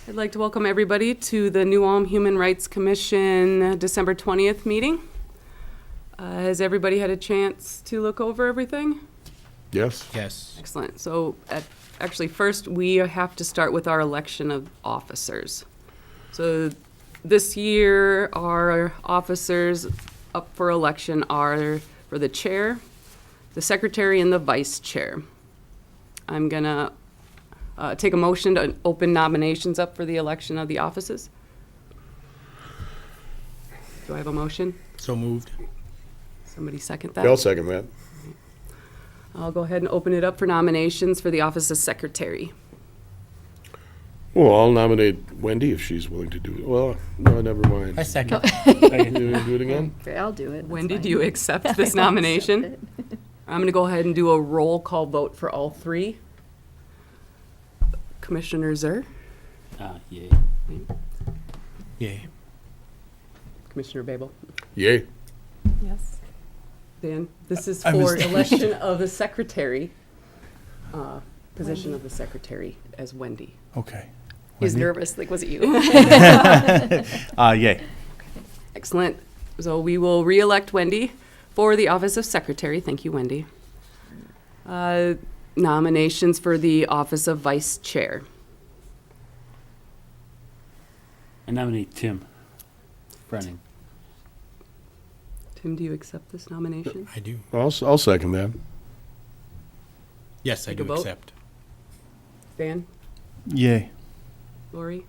I'd like to welcome everybody to the New Ulm Human Rights Commission December 20th meeting. Has everybody had a chance to look over everything? Yes. Yes. Excellent. So actually, first, we have to start with our election of officers. So this year, our officers up for election are for the chair, the secretary, and the vice chair. I'm going to take a motion to open nominations up for the election of the offices. Do I have a motion? So moved. Somebody second that? Yeah, I'll second that. I'll go ahead and open it up for nominations for the office of secretary. Well, I'll nominate Wendy if she's willing to do it. Well, no, never mind. I second. You want to do it again? Okay, I'll do it. that's Wendy, fine. do you accept this nomination? I'm going to go ahead and do a roll call vote for all three. Commissioner Zur, Yay. Yay. Commissioner Babel, Yay. Yes. Dan, this is I for missed the election of the secretary, position of the secretary as Wendy. Okay. He's Wendy? nervous, like, was it you? Yay. Excellent. So we will re-elect Wendy for the office of secretary. Thank you, Wendy. Nominations for the office of vice chair. I nominate Tim Brennan. Tim, do you accept this nomination? I do. I'll second that. Yes, I Take a do vote. accept. Dan? Yay. Lori?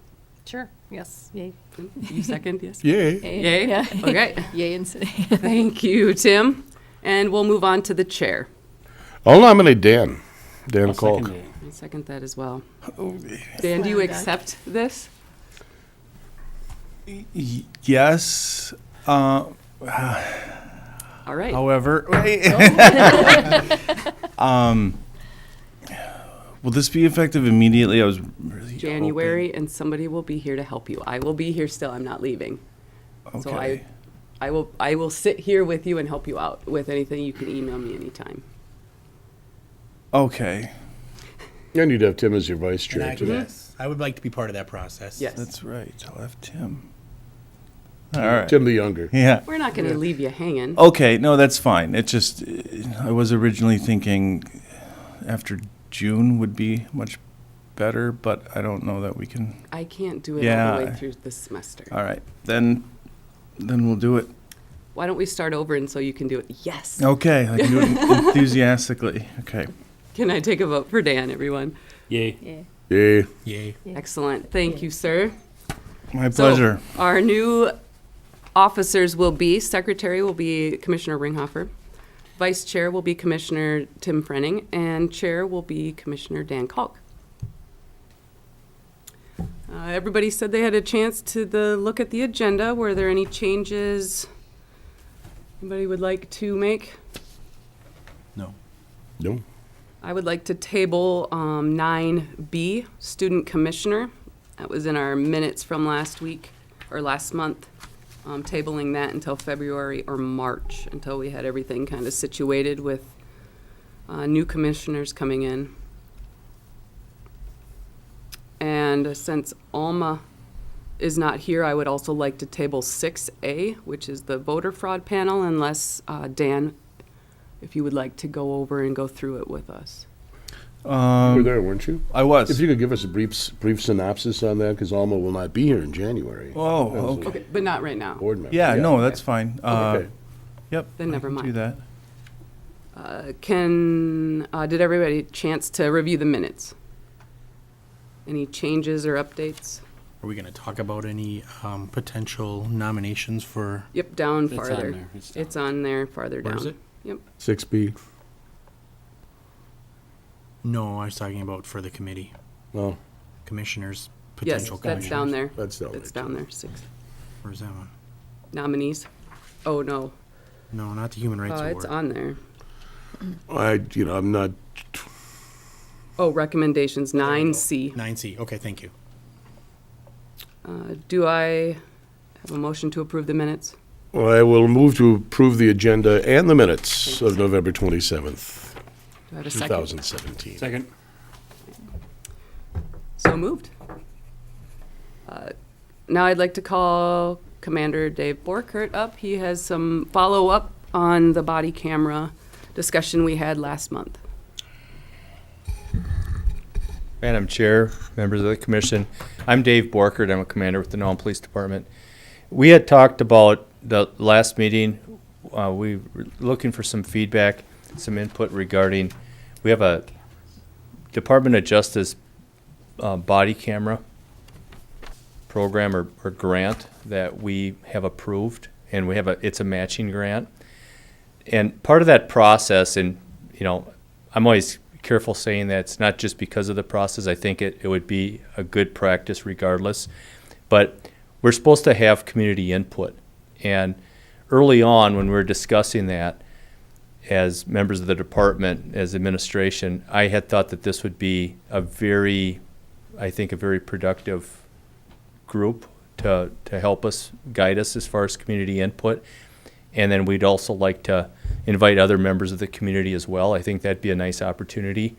Sure, yes, yay. Tim? You second, yes? Yay. Yay? Yeah. Okay. Yay and Thank you, Tim. And we'll move on to the chair. I'll nominate Dan. Dan I'll Kalk. second it. I second that as well. Dan, do you Slam dunk. accept this? Yes. All right. However, will this be effective immediately? I was really January, and somebody will be here to help you. I will be here still. I'm not leaving. hoping- So Okay. I will sit here with you and help you out with anything. You can email me anytime. Okay. And you'd have Tim as your vice And chair, I, too. yes, I would like to be part of that process. Yes. That's right. I'll have Tim. All right. Tim the younger. Yeah. We're not going to leave you hanging. Okay. No, that's fine. It just, I was originally thinking after June would be much better, but I don't know that we can. I can't do it all Yeah. the way through the semester. All right. Then we'll do it. Why don't we start over and so you can do it? Yes. Okay. I can do it enthusiastically. Okay. Can I take a vote for Dan, everyone? Yay. Yay. Yay. Yay. Yeah. Excellent. Thank you, sir. My So, pleasure. Our new officers will be, secretary will be Commissioner Ringhofer, vice chair will be Commissioner Tim Frenning, and chair will be Commissioner Dan Kalk. Everybody said they had a chance to look at the agenda. Were there any changes anybody would like to make? No. No. I would like to table 9B, Student Commissioner. That was in our minutes from last week, or last month. Tabling that until February or March, until we had everything kind of situated with new commissioners coming in. And since Alma is not here, I would also like to table 6A, which is the voter fraud panel, unless, Dan, if you would like to go over and go through it with us. You were there, weren't you? I was. If you could give us a brief synopsis on that, because Alma will not be here in January. Oh, As a okay. Okay, but not right now. Board member. Yeah, no, that's fine. Okay. Yep. Then I never can mind. Do that. Did everybody chance to review the minutes? Any changes or updates? Are we going to talk about any potential nominations for? Yep, down It's on farther. there. It's on there, farther down. Where is it? Yep. 6B. No, I was talking about for the committee, Oh, commissioners, Yes, potential that's commissioners. down there. that's down there. That's down too. there, 6. Where's that one? Nominees. Oh, no. No, not the Human Rights Oh, Award. it's on there. I'm not, Oh, recommendations, 9C. 9C. Okay, thank you. Do I have a motion to approve the minutes? well, I will move to approve the agenda and the minutes of November 27th, Do I have a second? 2017. Second. So moved. Now I'd like to call Commander Dave Borkert up. He has some follow-up on the body camera discussion we had last month. Madam Chair, members of the commission, I'm Dave Borkert. I'm a commander with the Nome Police Department. We had talked about the last meeting. We were looking for some feedback, some input regarding, we have a Department of Justice body camera program or grant that we have approved, and we have it's a matching grant. And part of that process, and I'm always careful saying that it's not just because of the process. I think it would be a good practice regardless. But we're supposed to have community input. And early on when we were discussing that as members of the department, as administration, I had thought that this would be a very productive group to help us, guide us as far as community input. And then we'd also like to invite other members of the community as well. I think that'd be a nice opportunity.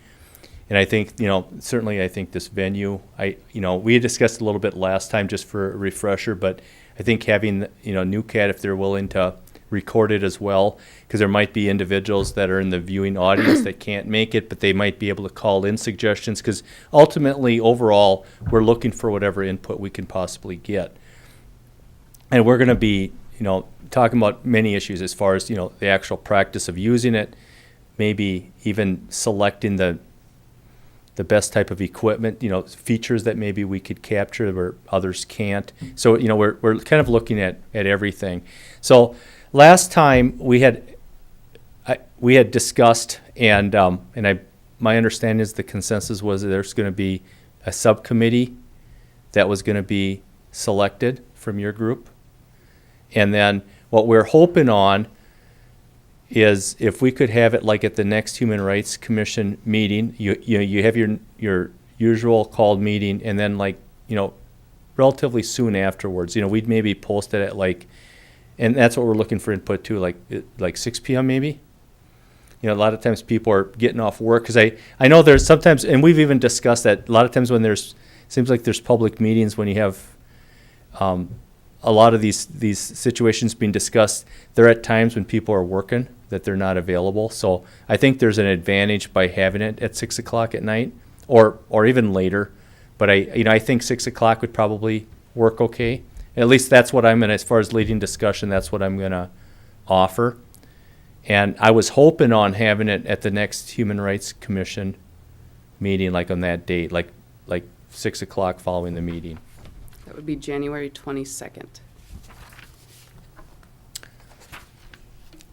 And I think, certainly I think this venue, we had discussed a little bit last time just for a refresher, but I think having, NewCat, if they're willing to record it as well, because there might be individuals that are in the viewing audience that can't make it, but they might be able to call in suggestions, because ultimately, overall, we're looking for whatever input we can possibly get. And we're going to be, talking about many issues as far as, the actual practice of using it, maybe even selecting the best type of equipment, features that maybe we could capture where others can't. So, we're kind of looking at everything. So last time we had discussed, and my understanding is the consensus was that there's going to be a subcommittee that was going to be selected from your group. And then what we're hoping on is if we could have it like at the next Human Rights Commission meeting, you have your usual called meeting, and then relatively soon afterwards, we'd maybe post it at and that's what we're looking for input to, like 6 p.m. maybe. A lot of times people are getting off work, because I know there's sometimes, and we've even discussed that a lot of times when seems like there's public meetings when you have a lot of these situations being discussed, there are at times when people are working that they're not available. So I think there's an advantage by having it at 6 o'clock at night, or even later. But I think 6 o'clock would probably work okay. At least that's what I'm gonna, as far as leading discussion, that's what I'm gonna offer. And I was hoping on having it at the next Human Rights Commission meeting, like on that date, like 6 o'clock following the meeting. That would be January 22nd.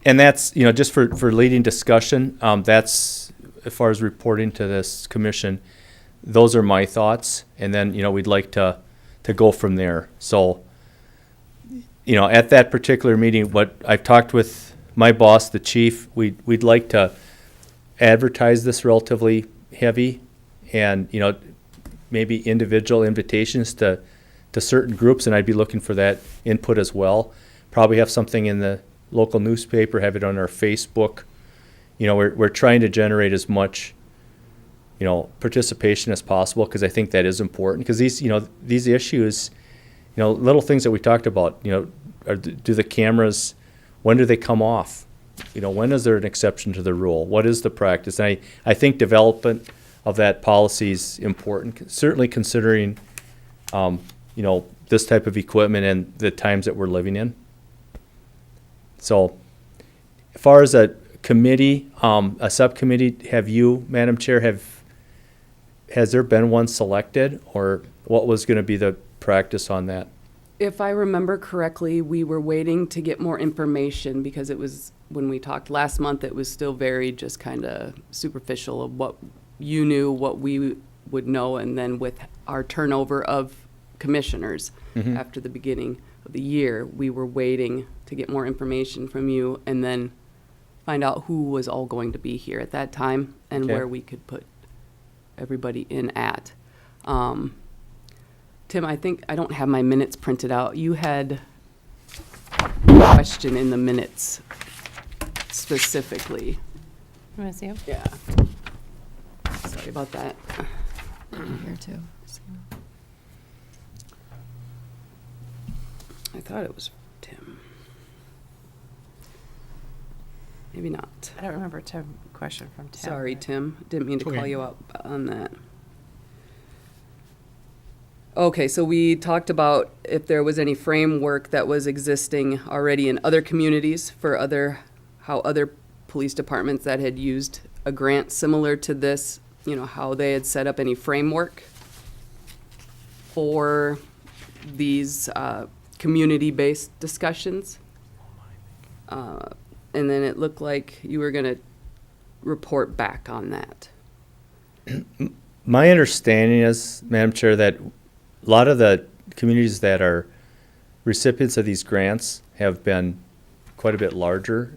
And that's, just for leading discussion, that's, as far as reporting to this commission, those are my thoughts. And then, we'd like to go from there. So, at that particular meeting, what I've talked with my boss, the chief, we'd like to advertise this relatively heavy, and, maybe individual invitations to certain groups, and I'd be looking for that input as well. Probably have something in the local newspaper, have it on our Facebook. We're trying to generate as much, participation as possible, because I think that is important. Because these issues, little things that we talked about, do the cameras, when do they come off? When is there an exception to the rule? What is the practice? And I think development of that policy is important, certainly considering, this type of equipment and the times that we're living in. So, as far as a committee, a subcommittee, have you, Madam Chair, has there been one selected, or what was going to be the practice on that? If I remember correctly, we were waiting to get more information, because it was, when we talked last month, it was still very just kind of superficial of what you knew, what we would know, and then with our turnover of commissioners after the beginning of the year, we were waiting to get more information from you and then find out who was all going to be here at that time and Okay. where we could put everybody in at. Tim, I think, I don't have my minutes printed out. You had a question in the minutes specifically. Want to see him? Yeah. Sorry about that. Here too. I thought it was Tim. Maybe not. I don't remember a question from Tim. Sorry, Tim. Didn't mean to call Okay. you out on that. Okay, so we talked about if there was any framework that was existing already in other communities for how other police departments that had used a grant similar to this, how they had set up any framework for these community-based discussions. And then it looked like you were gonna report back on that. My understanding is, Madam Chair, that a lot of the communities that are recipients of these grants have been quite a bit larger,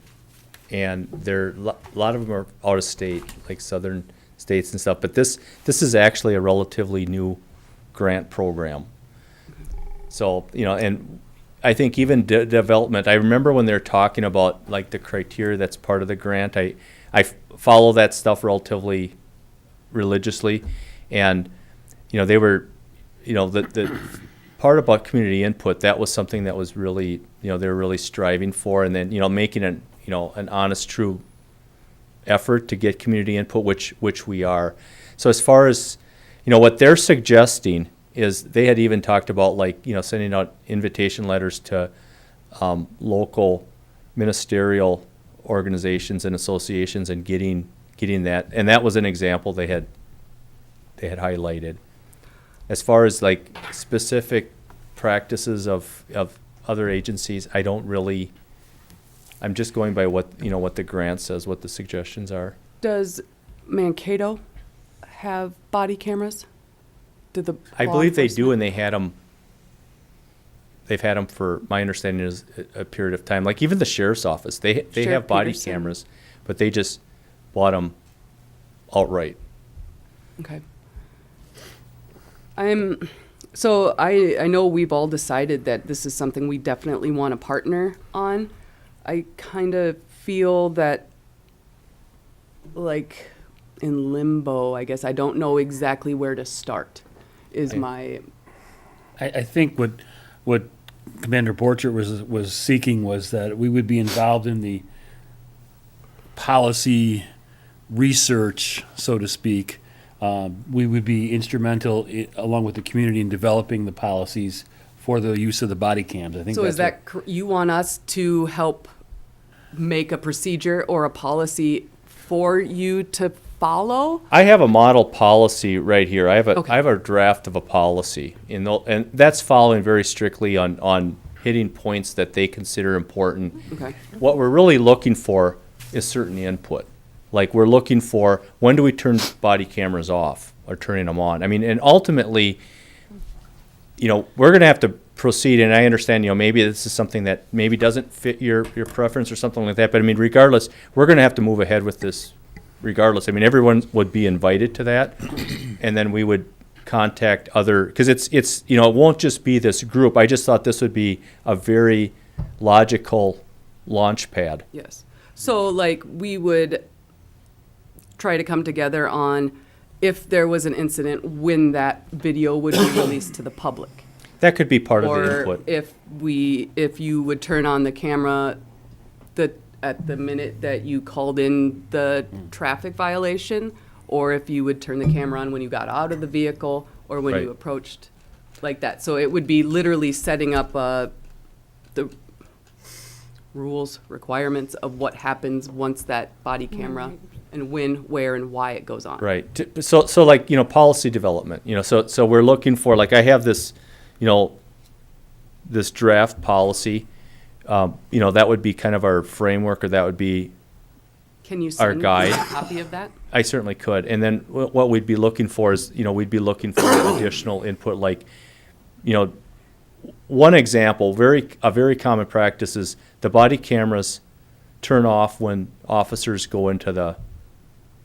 and a lot of them are out of state, like southern states and stuff. But this is actually a relatively new grant program. So, and I think even development, I remember when they're talking about like the criteria that's part of the grant, I follow that stuff relatively religiously, and they were, the part about community input, that was something that was really, they were really striving for, and then making an honest, true effort to get community input, which we are. So as far as what they're suggesting is, they had even talked about sending out invitation letters to local ministerial organizations and associations and getting that, and that was an example they had highlighted. As far as like specific practices of other agencies, I don't really, I'm just going by what the grant says, what the suggestions are. Does Mankato have body cameras? Did the I law believe they do, enforcement- and they've had them for, my understanding is, a period of time. Like even the sheriff's office, they Sheriff have body Peterson. cameras, but they just bought them outright. Okay. So I know we've all decided that this is something we definitely want to partner on. I kind of feel that, like, in limbo, I guess. I don't know exactly where to start, is Right. my, I think what Commander Borchert was seeking was that we would be involved in the policy research, so to speak. We would be instrumental, along with the community, in developing the policies for the use of the body cams. I think so that's is that, you want us to help make a procedure or a policy for you to follow? I have a model policy right here. I have Okay. a draft of a policy, and that's following very strictly on hitting points that they consider important. Okay. What we're really looking for is certain input. Like we're looking for, when do we turn body cameras off or turning them on? I mean, and ultimately, we're going to have to proceed, and I understand, maybe this is something that maybe doesn't fit your preference or something like that, but I mean, regardless, we're going to have to move ahead with this regardless. I mean, everyone would be invited to that, and then we would contact other, because it's it won't just be this group. I just thought this would be a very logical launch pad. Yes. So like we would try to come together on if there was an incident, when that video would be released to the public. That could be part of the Or input. if you would turn on the camera at the minute that you called in the traffic violation, or if you would turn the camera on when you got out of the vehicle or when Right. you approached, like that. So it would be literally setting up the rules, requirements of what happens once that body camera, and when, where, and why it goes on. Right. So like, policy development, so we're looking for, like, I have this, this draft policy, that would be kind of our framework, or that would be, Can you Our send me guide. a copy of that? I certainly could. And then what we'd be looking for is, we'd be looking for additional input, like, one example, a very common practice is the body cameras turn off when officers go into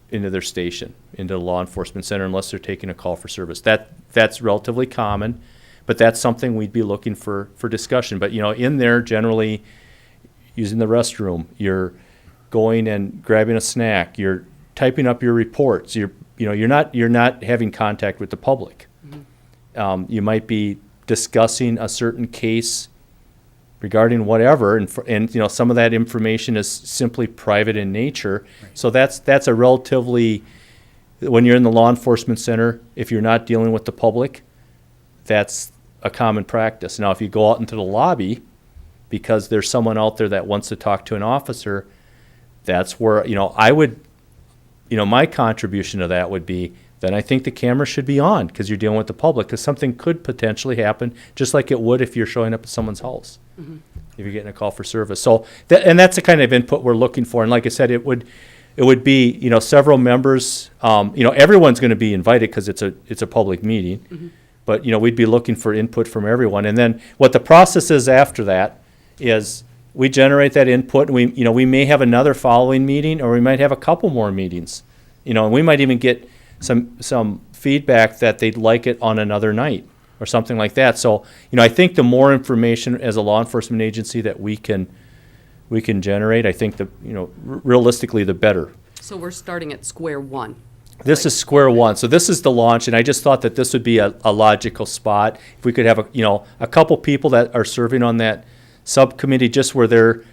their station, into the law enforcement center, unless they're taking a call for service. That's relatively common, but that's something we'd be looking for discussion. But, in there, generally, using the restroom, you're going and grabbing a snack, you're typing up your reports, you're not having contact with the public. You might be discussing a certain case regarding whatever, and you know, some of that information is simply private in nature. So that's a relatively, when you're in the law enforcement center, if you're not dealing with the public, that's a common practice. Now, if you go out into the lobby, because there's someone out there that wants to talk to an officer, that's where, you know, I would, you know, my contribution to that would be, then I think the camera should be on, because you're dealing with the public, because something could potentially happen, just like it would if you're showing up at someone's house, if you're getting a call for service. So, and that's the kind of input we're looking for. And like I said, it would be, you know, several members, you know, everyone's going to be invited because it's a public meeting. But, you know, we'd be looking for input from everyone. And then what the process is after that is we generate that input, and we may have another following meeting, or we might have a couple more meetings, you know, and we might even get some feedback that they'd like it on another night or something like that. So, you know, I think the more information as a law enforcement agency that we can generate, I think realistically, the better. So we're starting at square one. This is square one. So this is the launch, and I just thought that this would be a logical spot. If we could have a couple people that are serving on that subcommittee, just where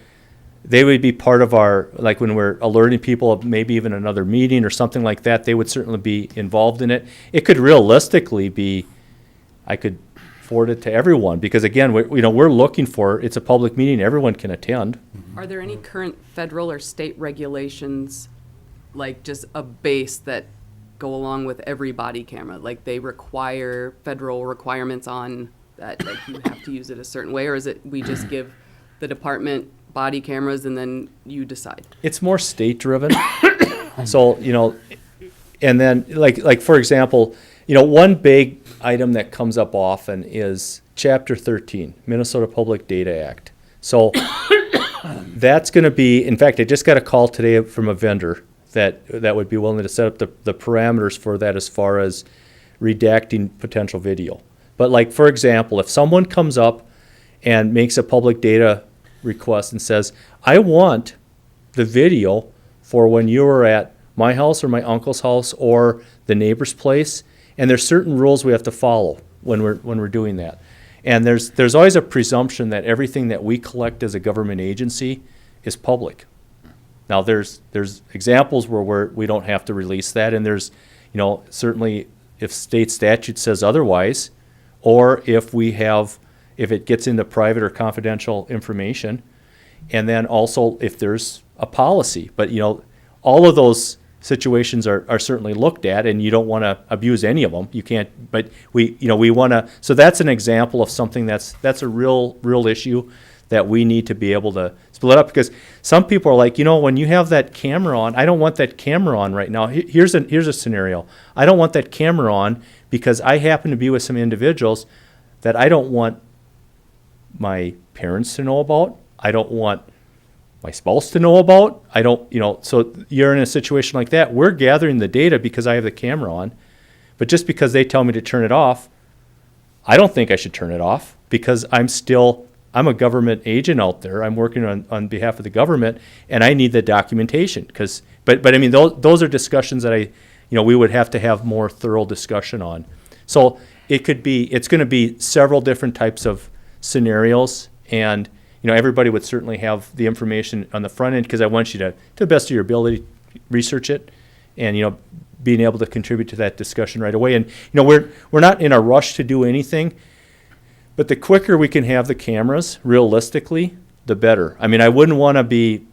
they would be part of our, like when we're alerting people of maybe even another meeting or something like that, they would certainly be involved in it. It could realistically be, I could forward it to everyone, because again, we're looking for, it's a public meeting, everyone can attend. Are there any current federal or state regulations, like just a base that go along with every body camera? Like they require federal requirements on that, like you have to use it a certain way, or is it we just give the department body cameras and then you decide? It's more state driven. So, you know, and then like for example, you know, one big item that comes up often is Chapter 13, Minnesota Public Data Act. So that's going to be, in fact, I just got a call today from a vendor that would be willing to set up the parameters for that as far as redacting potential video. But like, for example, if someone comes up and makes a public data request and says, I want the video for when you were at my house or my uncle's house or the neighbor's place, and there's certain rules we have to follow when we're doing that. And there's always a presumption that everything that we collect as a government agency is public. Now there's examples where we don't have to release that, and there's, you know, certainly if state statute says otherwise, or if it gets into private or confidential information, and then also if there's a policy. But, you know, all of those situations are certainly looked at, and you don't want to abuse any of them. You can't, but we want to, so that's an example of something that's a real issue that we need to be able to split up, because some people are like, you know, when you have that camera on, I don't want that camera on right now. Here's a scenario. I don't want that camera on because I happen to be with some individuals that I don't want my parents to know about. I don't want my spouse to know about. I don't, you know, so you're in a situation like that. We're gathering the data because I have the camera on, but just because they tell me to turn it off, I don't think I should turn it off, because I'm a government agent out there. I'm working on behalf of the government, and I need the documentation. But I mean, those are discussions that we would have to have more thorough discussion on. So it's going to be several different types of scenarios, and everybody would certainly have the information on the front end, because I want you to the best of your ability, research it, and being able to contribute to that discussion right away. And we're not in a rush to do anything, but the quicker we can have the cameras, realistically, the better. I mean, I wouldn't want to be,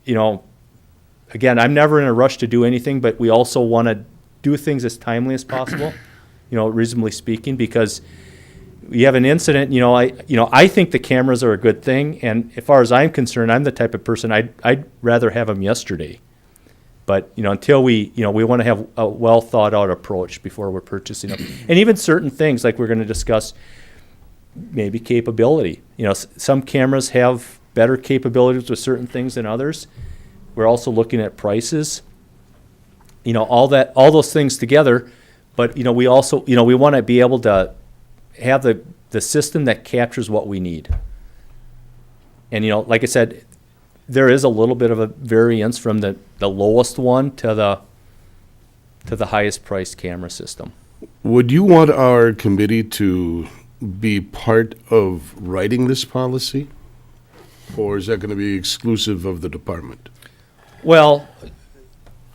again, I'm never in a rush to do anything, but we also want to do things as timely as possible, reasonably speaking, because you have an incident, I think the cameras are a good thing, and as far as I'm concerned, I'm the type of person I'd rather have them yesterday. But until we want to have a well thought out approach before we're purchasing them, and even certain things like we're going to discuss, maybe capability. Some cameras have better capabilities with certain things than others. We're also looking at prices. All those things together. But we also we want to be able to have the system that captures what we need. And like I said, there is a little bit of a variance from the lowest one to the highest priced camera system. Would you want our committee to be part of writing this policy? Or is that going to be exclusive of the department? Well,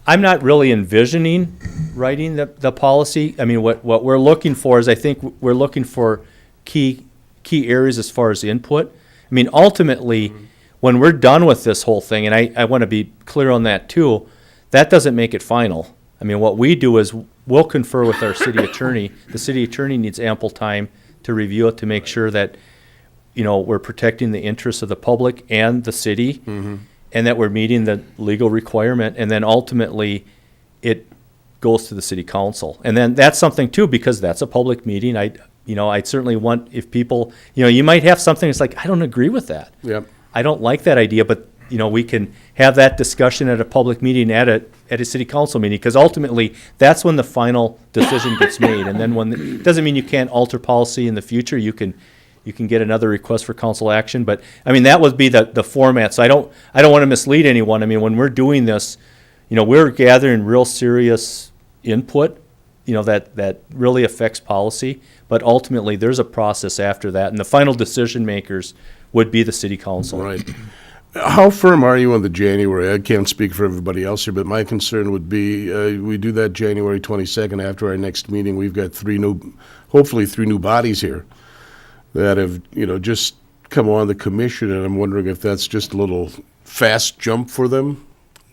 I'm not really envisioning writing the policy. I mean, what we're looking for is, I think we're looking for key areas as far as input. I mean, ultimately, when we're done with this whole thing, and I want to be clear on that too, that doesn't make it final. I mean, what we do is we'll confer with our city attorney. The city attorney needs ample time to review it to make sure that, you know, we're protecting the interests of the public and the city, and that we're meeting the legal requirement, and then ultimately it goes to the city council. And then that's something too, because that's a public meeting. I'd certainly want, if people, you know, you might have something that's like, I don't agree with that. Yep. I don't like that idea, but, you know, we can have that discussion at a public meeting, at a city council meeting, because ultimately, that's when the final decision gets made. And then it doesn't mean you can't alter policy in the future. You can get another request for council action, but, I mean, that would be the format. So I don't want to mislead anyone. I mean, when we're doing this, you know, we're gathering real serious input, you know, that really affects policy, but ultimately, there's a process after that, and the final decision makers would be the city council. Right. How firm are you on the January? I can't speak for everybody else here, but my concern would be, we do that January 22nd after our next meeting. We've got hopefully three new bodies here that have, you know, just come on the commission, and I'm wondering if that's just a little fast jump for them.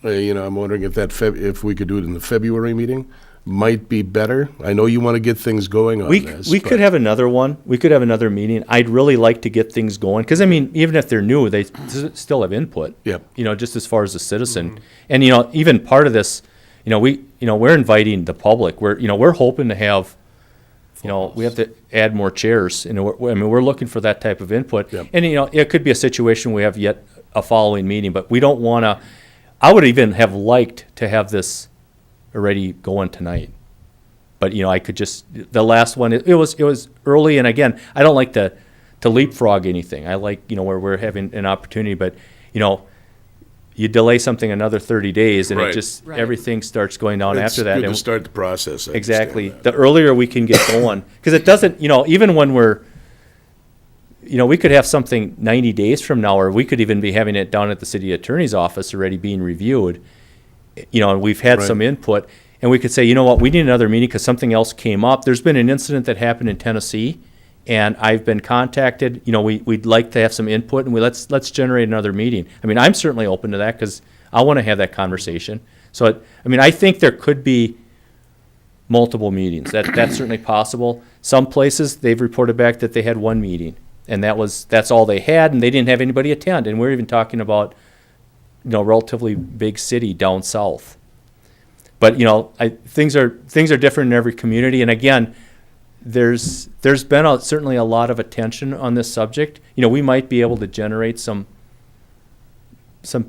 You know, I'm wondering if if we could do it in the February meeting, might be better. I know you want to get things going on this. We could have another one. We could have another meeting. I'd really like to get things going, because, I mean, even if they're new, they still have input. Yep. You know, just as far as a citizen. And, you know, even part of this, you know, we're inviting the public. We're hoping to have, you know, we have to add more chairs. You know, we're looking for that type of input. Yep. And, you know, it could be a situation we have yet a following meeting, but we don't want to, I would even have liked to have this already going tonight. But, you know, I could just, the last one, it was early, and again, I don't like to leapfrog anything. I like, you know, where we're having an opportunity, but, you know, you delay something another 30 days, and Right. it just, Right. everything starts going down after that. It's good And to start the process. I understand exactly. that. The earlier we can get going, because it doesn't, you know, even when we're, you know, we could have something 90 days from now, or we could even be having it down at the city attorney's office already being reviewed, you know, and we've had Right. some input, and we could say, you know what, we need another meeting because something else came up. There's been an incident that happened in Tennessee, and I've been contacted, you know, we'd like to have some input, and let's generate another meeting. I mean, I'm certainly open to that, because I want to have that conversation. So, I mean, I think there could be multiple meetings. That's certainly possible. Some places, they've reported back that they had one meeting, and that's all they had, and they didn't have anybody attend. And we're even talking about, you know, relatively big city down south. But, you know, things are different in every community. And again, there's been certainly a lot of attention on this subject. You know, we might be able to generate some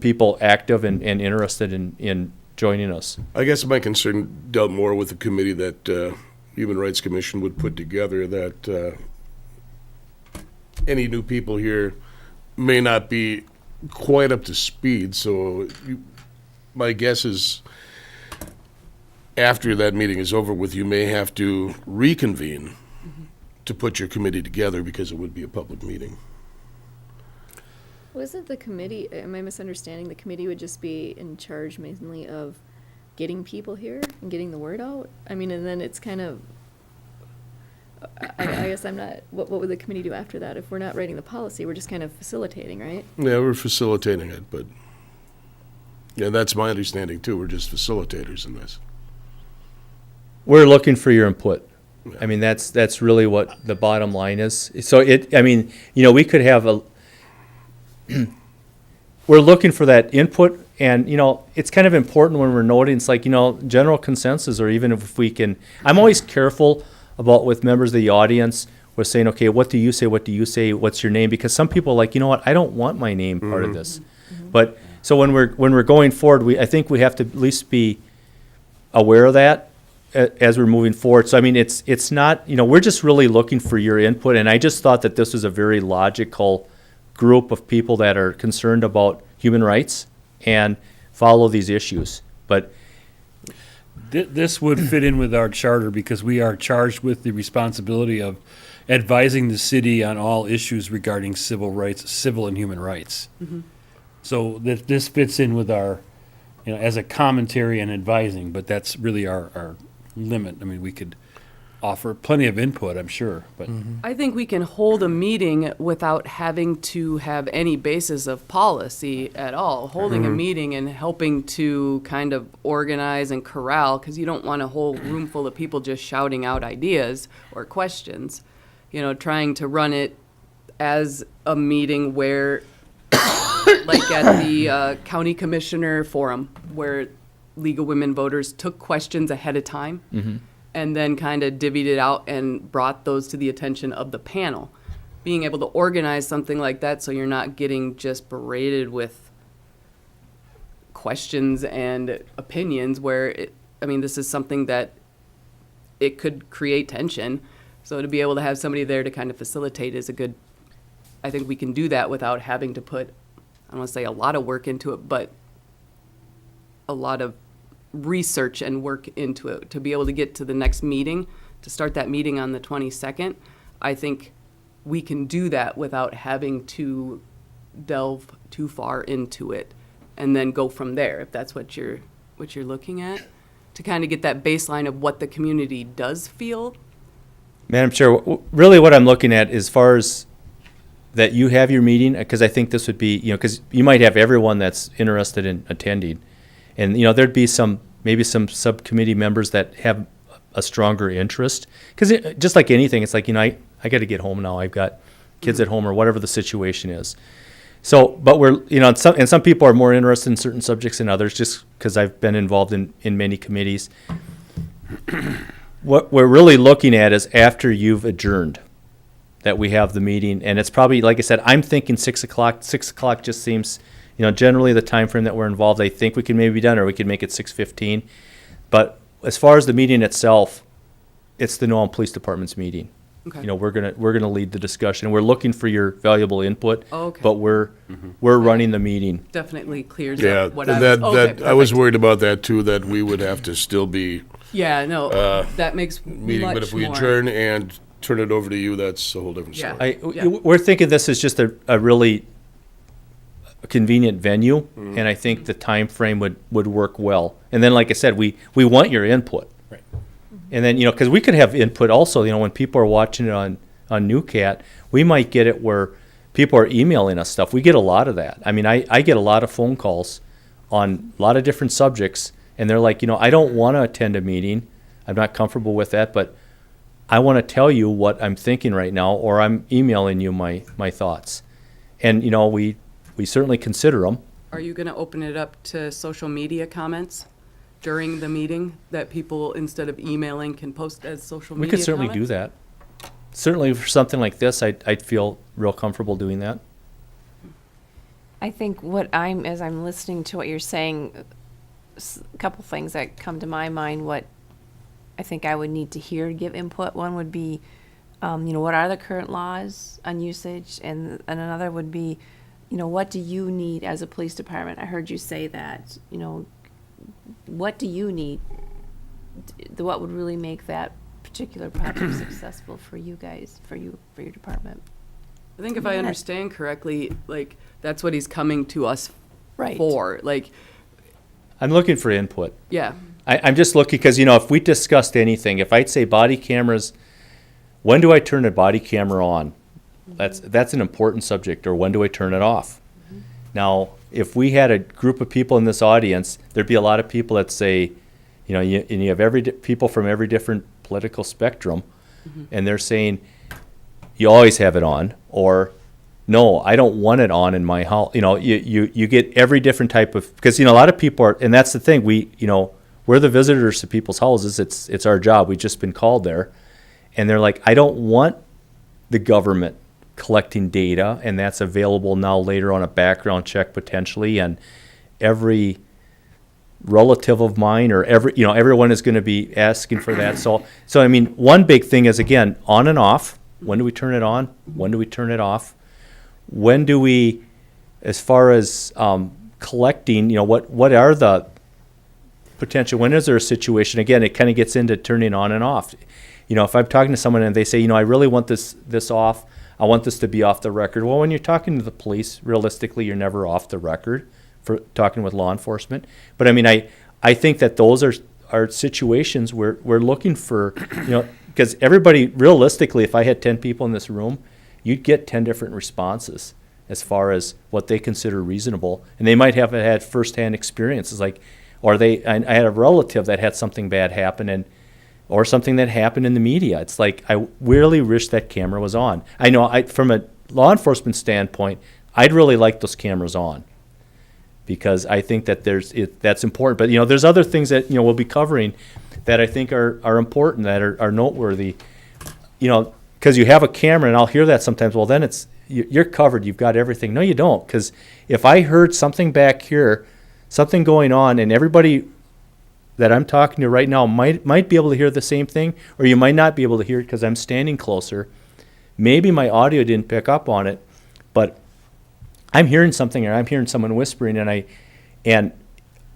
people active and interested in joining us. I guess my concern dealt more with the committee that Human Rights Commission would put together, that any new people here may not be quite up to speed. So my guess is after that meeting is over with, you may have to reconvene to put your committee together, because it would be a public meeting. Wasn't the committee, am I misunderstanding, the committee would just be in charge mainly of getting people here and getting the word out? I mean, and then it's kind of, I guess I'm not, what would the committee do after that? If we're not writing the policy, we're just kind of facilitating, right? Yeah, we're facilitating it, but yeah, that's my understanding too. We're just facilitators in this. We're looking for your input. Yeah. I mean, that's really what the bottom line is. So I mean, you know, we could have we're looking for that input, and, you know, it's kind of important when we're noting, it's like, you know, general consensus, or even if we can, I'm always careful about, with members of the audience, we're saying, okay, what do you say, what's your name? Because some people are like, you know what, I don't want my name part of this. But, so when we're going forward, I think we have to at least be aware of that as we're moving forward. So, I mean, it's not, you know, we're just really looking for your input, and I just thought that this was a very logical group of people that are concerned about human rights and follow these issues. But This would fit in with our charter, because we are charged with the responsibility of advising the city on all issues regarding civil rights, civil and human rights. So this fits in with our, as a commentary and advising, but that's really our limit. I mean, we could offer plenty of input, I'm sure, but I think we can hold a meeting without having to have any basis of policy at all. Holding a meeting and helping to kind of organize and corral, because you don't want a whole room full of people just shouting out ideas or questions. Trying to run it as a meeting where, like at the county commissioner forum, where League of Women Voters took questions ahead of time. And then kind of divvied it out and brought those to the attention of the panel. Being able to organize something like that so you're not getting just berated with questions and opinions where, this is something that it could create tension. So to be able to have somebody there to kind of facilitate is I think we can do that without having to put, I don't want to say a lot of work into it, but a lot of research and work into it to be able to get to the next meeting, to start that meeting on the 22nd. I think we can do that without having to delve too far into it and then go from there, if that's what you're looking at, to kind of get that baseline of what the community does feel. Madam Chair, really what I'm looking at as far as that you have your meeting, because I think this would be, because you might have everyone that's interested in attending. And, there'd be maybe some subcommittee members that have a stronger interest. Because just like anything, it's like, I got to get home now. I've got kids at home or whatever the situation is. So, but we're, and some people are more interested in certain subjects than others, just because I've been involved in many committees. What we're really looking at is after you've adjourned, that we have the meeting. And it's probably, like I said, I'm thinking 6 o'clock. 6 o'clock just seems... generally the time frame that we're involved, I think we can maybe be done, or we could make it 6:15. But as far as the meeting itself, it's the Nome Police Department's meeting. Okay. We're gonna lead the discussion. We're looking for your valuable input. Okay. But we're running the meeting. Definitely clears Yeah, up what I was, okay, I was perfect. worried about that too, that we would have to still be Yeah, no, that makes meeting, but much if we more. adjourn and turn it over to you, that's a whole different Yeah. story. Yeah. We're thinking this is just a really convenient venue, and I think the time frame would work well. And then, like I said, we want your input. Right. And then, because we could have input also, when people are watching it on NewCat, we might get it where people are emailing us stuff. We get a lot of that. I get a lot of phone calls on a lot of different subjects, and they're like, I don't want to attend a meeting. I'm not comfortable with that, but I want to tell you what I'm thinking right now, or I'm emailing you my thoughts. And, we certainly consider them. Are you going to open it up to social media comments during the meeting that people, instead of emailing, can post as social We media could certainly do comments? that. Certainly for something like this, I'd feel real comfortable doing that. I think as I'm listening to what you're saying, a couple things that come to my mind, what I think I would need to hear to give input. One would be, what are the current laws on usage? And another would be, what do you need as a police department? I heard you say that, what do you need? What would really make that particular project successful for you guys, for your department? I think if I understand correctly, like, that's what he's coming to us Right. for. Like, I'm looking for input. yeah, I'm just looking, because, if we discussed anything, if I'd say body cameras, when do I turn a body camera on? That's an important subject. Or when do I turn it off? Now, if we had a group of people in this audience, there'd be a lot of people that say, and you have people from every different political spectrum, and they're saying, you always have it on, or no, I don't want it on in my house. You get every different type of, because, a lot of people are, and that's the thing, we're the visitors to people's houses. It's our job. We've just been called there. And they're like, I don't want the government collecting data, and that's available now later on a background check potentially, and every relative of mine or everyone is going to be asking for that. So one big thing is, again, on and off. When do we turn it on? When do we turn it off? When do we, as far as collecting, what are the potential, when is there a situation, again, it kind of gets into turning on and off. You know, if I'm talking to someone and they say, you know, I really want this off, I want this to be off the record. Well, when you're talking to the police, realistically, you're never off the record for talking with law enforcement. But I mean, I think that those are situations where we're looking for, you know, because everybody, realistically, if I had 10 people in this room, you'd get 10 different responses as far as what they consider reasonable. And they might have had firsthand experiences, like, or I had a relative that had something bad happen, or something that happened in the media. It's like, I really wish that camera was on. I know from a law enforcement standpoint, I'd really like those cameras on, because I think that that's important. But, you know, there's other things that, you know, we'll be covering that I think are important, that are noteworthy. You know, because you have a camera, and I'll hear that sometimes, well, then you're covered, you've got everything. No, you don't, because if I heard something back here, something going on, and everybody that I'm talking to right now might be able to hear the same thing, or you might not be able to hear it because I'm standing closer. Maybe my audio didn't pick up on it, but I'm hearing something, or I'm hearing someone whispering, and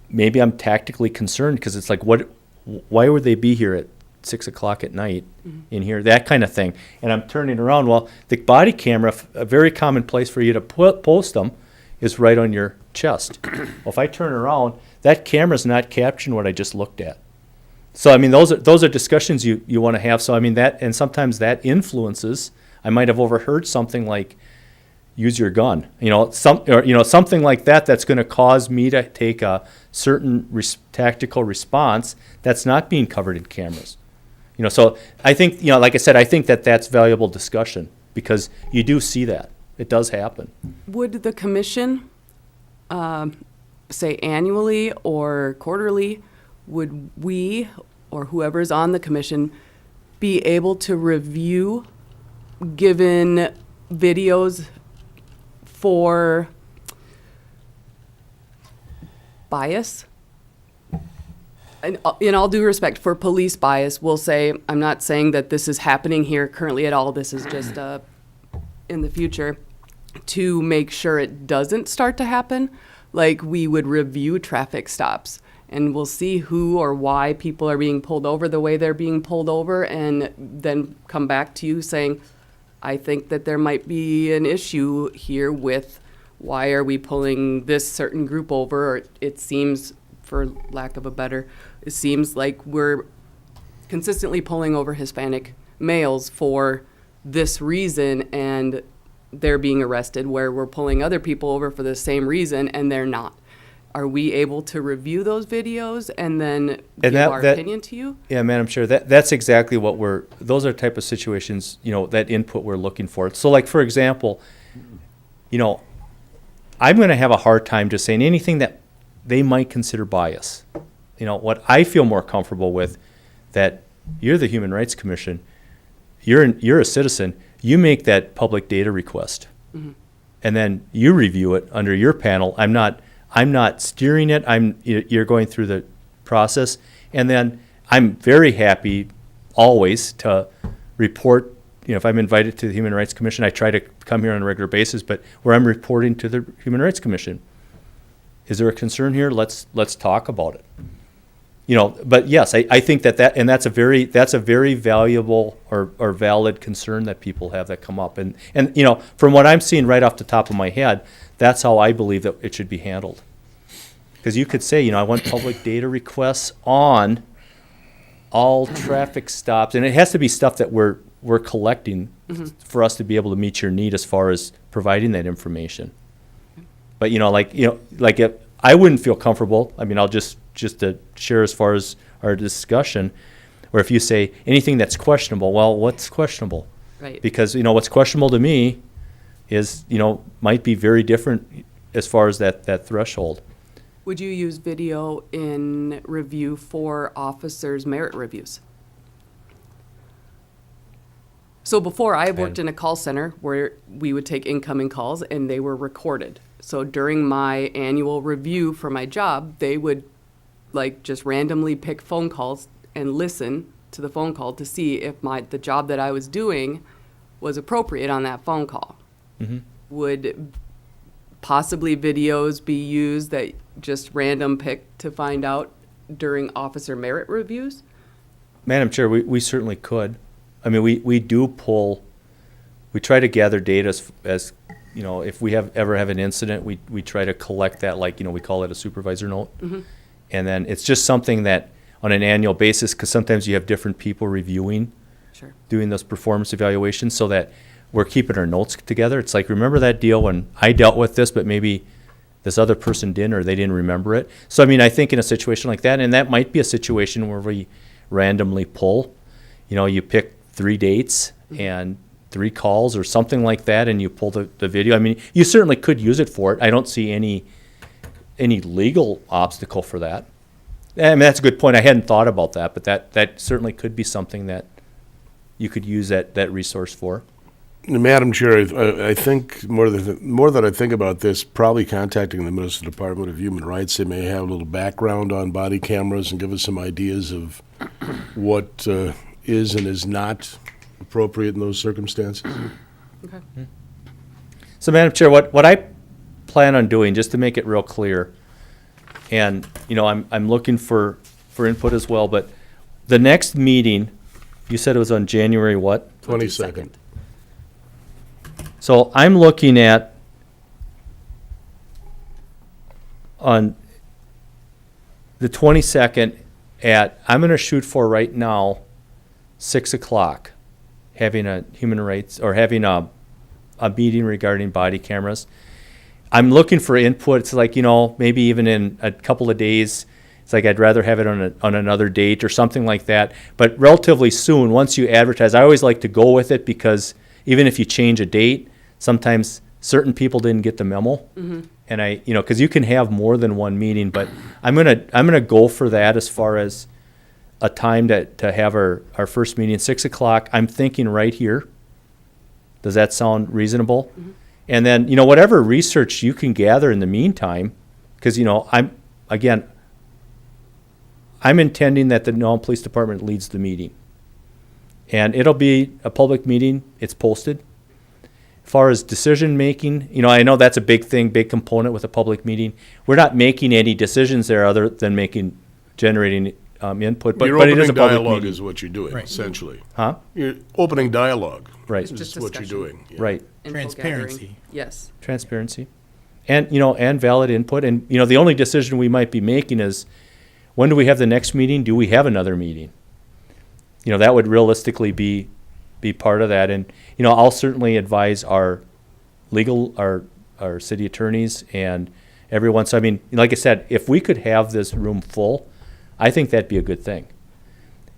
maybe I'm tactically concerned, because it's like, why would they be here at 6 o'clock at night in here, that kind of thing. And I'm turning around. Well, the body camera, a very common place for you to post them is right on your chest. Well, if I turn around, that camera's not capturing what I just looked at. So, I mean, those are discussions you want to have. So, I mean, and sometimes that influences. I might have overheard something like, use your gun, you know, something like that, that's going to cause me to take a certain tactical response that's not being covered in cameras. You know, so I think, you know, like I said, I think that that's valuable discussion, because you do see that. It does happen. Would the commission, say annually or quarterly, would we, or whoever's on the commission, be able to review given videos for bias? And in all due respect, for police bias, we'll say, I'm not saying that this is happening here currently at all, this is just in the future, to make sure it doesn't start to happen. Like, we would review traffic stops, and we'll see who or why people are being pulled over the way they're being pulled over, and then come back to you saying, I think that there might be an issue here with why are we pulling this certain group over, or it seems, for lack of a better, it seems like we're consistently pulling over Hispanic males for this reason, and they're being arrested, where we're pulling other people over for the same reason and they're not. Are we able to review those videos and then give our opinion to you? Yeah, Madam Chair, that's exactly what those are type of situations, you know, that input we're looking for. So, like, for example, you know, I'm going to have a hard time just saying anything that they might consider bias. You know, what I feel more comfortable with, that you're the Human Rights Commission, you're a citizen, you make that public data request, and then you review it under your panel. I'm not steering it. You're going through the process, and then I'm very happy always to report. You know, if I'm invited to the Human Rights Commission, I try to come here on a regular basis, but where I'm reporting to the Human Rights Commission, is there a concern here? Let's talk about it. You know, but yes, I think that's a very valuable or valid concern that people have that come up. And you know, from what I'm seeing right off the top of my head, that's how I believe that it should be handled. Because you could say, you know, I want public data requests on all traffic stops, and it has to be stuff that we're collecting for us to be able to meet your need as far as providing that information. But like if I wouldn't feel comfortable, I mean, I'll just to share as far as our discussion, or if you say anything that's questionable, well, what's questionable? Right. Because, you know, what's questionable to me is, you know, might be very different as far as that threshold. Would you use video in review for officers' merit reviews? So before, I worked in a call center where we would take incoming calls and they were recorded. So during my annual review for my job, they would just randomly pick phone calls and listen to the phone call to see if the job that I was doing was appropriate on that phone call. Would possibly videos be used that just random pick to find out during officer merit reviews? Madam Chair, we certainly could. I mean, we do pull, we try to gather data as, you know, if we ever have an incident, we try to collect that, like, you know, we call it a supervisor note. And then it's just something that on an annual basis, because sometimes you have different people reviewing, Sure. doing those performance evaluations, so that we're keeping our notes together. It's like, remember that deal when I dealt with this, but maybe this other person didn't, or they didn't remember it. So, I mean, I think in a situation like that, and that might be a situation where we randomly pull, you know, you pick 3 dates and 3 calls or something like that, and you pull the video. I mean, you certainly could use it for it. I don't see any legal obstacle for that. I mean, that's a good point. I hadn't thought about that, but that certainly could be something that you could use that resource for. Madam Chair, I think more that I think about this, probably contacting the Minnesota Department of Human Rights. They may have a little background on body cameras and give us some ideas of what is and is not appropriate in those circumstances. Okay. So, Madam Chair, what I plan on doing, just to make it real clear, and, you know, I'm looking for input as well, but the next meeting, you said it was on January what? 22nd. So I'm looking at on the 22nd I'm going to shoot for right now 6 o'clock, having a human rights, or having a meeting regarding body cameras. I'm looking for input. It's like, you know, maybe even in a couple of days. It's like I'd rather have it on another date or something like that. But relatively soon, once you advertise, I always like to go with it, because even if you change a date, sometimes certain people didn't get the memo. And I, you know, because you can have more than one meeting, but I'm gonna go for that as far as a time to have our first meeting, 6 o'clock. I'm thinking right here. Does that sound reasonable? And then, you know, whatever research you can gather in the meantime, because, you know, I'm intending that the Nome Police Department leads the meeting. And it'll be a public meeting. It's posted. As far as decision making, you know, I know that's a big thing, big component with a public meeting. We're not making any decisions there other than generating input. But Your it is opening a public dialogue meeting. is what you're doing, Right. essentially. Huh? Your opening dialogue Right. is Just what you're discussion. doing. yeah. Right. Info Transparency. gathering. Yes. Transparency. And, you know, and valid input. And, you know, the only decision we might be making is, when do we have the next meeting? Do we have another meeting? You know, that would realistically be part of that. And, you know, I'll certainly advise our city attorneys and everyone. So, I mean, like I said, if we could have this room full, I think that'd be a good thing.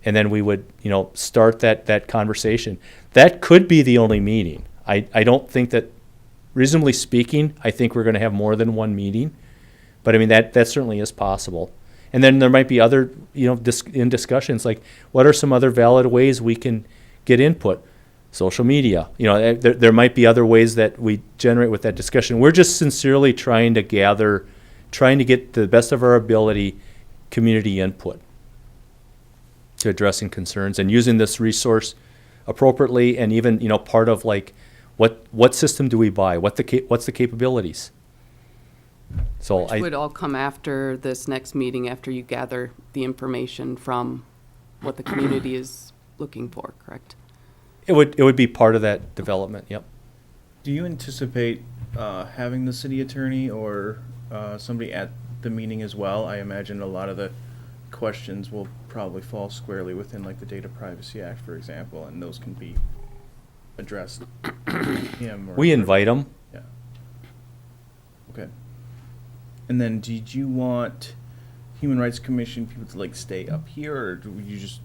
And then we would, you know, start that conversation. That could be the only meeting. I don't think that, reasonably speaking, I think we're going to have more than one meeting. But I mean, that certainly is possible. And then there might be other, you know, in discussions, like, what are some other valid ways we can get input? Social media, you know, there might be other ways that we generate with that discussion. We're just sincerely trying to get to the best of our ability, community input to addressing concerns, and using this resource appropriately, and even, you know, part of, like, what system do we buy? What's the capabilities? So Which would all come after this next meeting, after you gather the information from what the community is looking for, correct? it would be part of that development. Yep. Do you anticipate having the city attorney or somebody at the meeting as well? I imagine a lot of the questions will probably fall squarely within, like, the Data Privacy Act, for example, and those can be addressed to him. We invite them. Yeah. Okay. And then, did you want Human Rights Commission people to, like, stay up here, or do you just,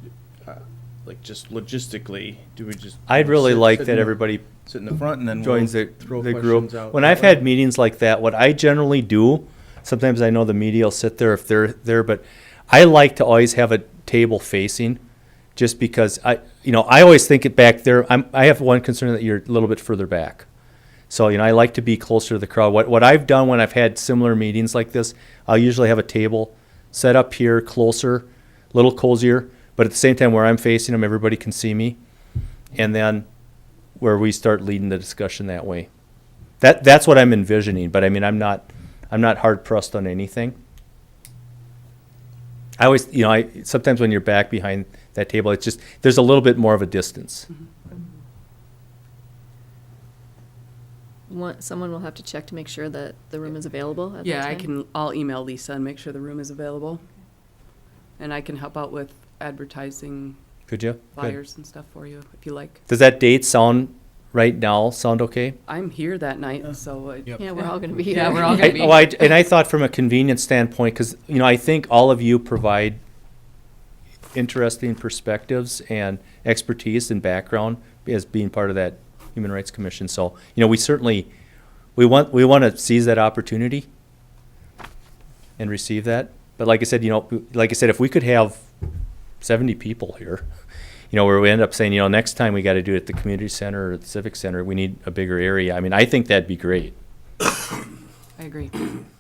like, just logistically, do we just? I'd really sit- like sit that in the- everybody sit in the front and then joins we'll the throw group. questions out When that I've way? had meetings like that, what I generally do, sometimes I know the media will sit there if they're there, but I like to always have a table facing, just because I always think it back there. I have one concern that you're a little bit further back. So, you know, I like to be closer to the crowd. What I've done when I've had similar meetings like this, I'll usually have a table set up here closer, a little cozier, but at the same time where I'm facing them, everybody can see me. And then where we start leading the discussion that way. That's what I'm envisioning, but I mean, I'm not hard pressed on anything. I always, sometimes when you're back behind that table, it's just, there's a little bit more of a distance. Someone will have to check to make sure that the room is available at that Yeah, time? I'll email Lisa and make sure the room is available. And I can help out with advertising Could you? Good. flyers and stuff for you, if you like. Does that date right now sound okay? I'm here that night, so. Yeah, we're all gonna be here. Yeah, we're all gonna be. And I thought from a convenience standpoint, because, I think all of you provide interesting perspectives and expertise and background as being part of that Human Rights Commission. So, we certainly, we want to seize that opportunity and receive that. But like I said, if we could have 70 people here, where we end up saying, next time we got to do it at the community center or the civic center, we need a bigger area. I mean, I think that'd be great. I agree.